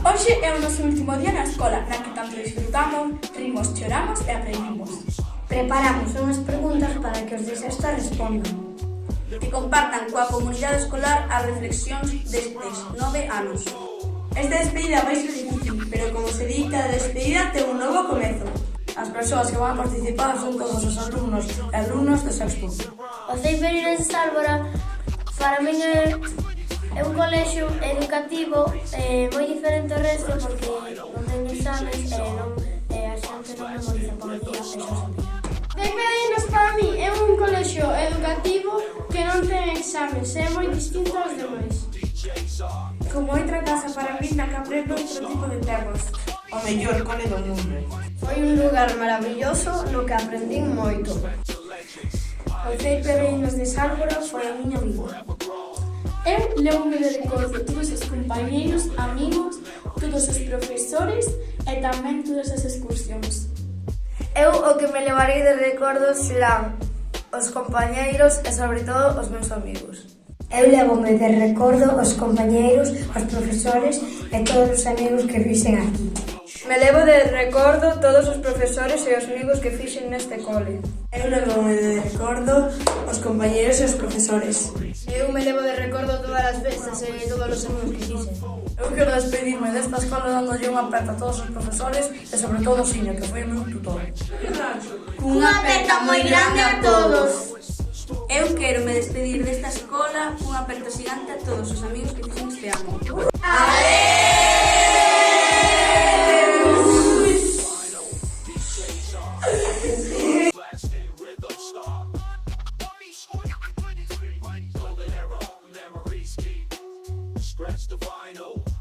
Hoxe é o noso último día na escola, na que tanto disfrutamos, rimos, choramos e aprendimos. Preparamos unhas preguntas para que os de sexta respondan. Que compartan coa comunidade escolar as reflexións destes 9 anos. Esta despedida vai ser difícil, pero como se di, cada despedida ten un novo comezo. As persoas que van a participar son todos os alumnos e alumnos de sexto. O Ceibeiras de Sálvora para min é un colexio educativo moi diferente ao resto porque non ten exames e a xente non memoriza por día e xa sabía. Ceibeiras para mí é un colexio educativo que non ten exames e é moi distinto aos demais. Como outra casa para mí na que aprendo outro tipo de temas. O mellor cole do mundo. Foi un lugar maravilloso no que aprendín moito. O Ceibeiras de Sálvora foi a miña vida. Eu levo-me de recordo todos os compañeiros, amigos, todos os profesores e tamén todas as excursións. Eu o que me levarei de recordos serán os compañeiros e sobre todo os meus amigos. Eu levo-me de recordo os compañeiros, os profesores e todos os amigos que fixen aquí. Me levo de recordo todos os profesores e os amigos que fixen neste cole. Eu levo-me de recordo os compañeros e os profesores. Eu me levo de recordo todas as festas e todos os amigos que fixen. Eu quero despedirme desta escola dándolle unha aperta a todos os profesores e sobre todo o Siño, que foi o meu tutor. Unha aperta moi grande a todos. Eu quero me despedir desta escola cunha aperta xigante a todos os amigos que fixen este ano. Scratch the vinyl.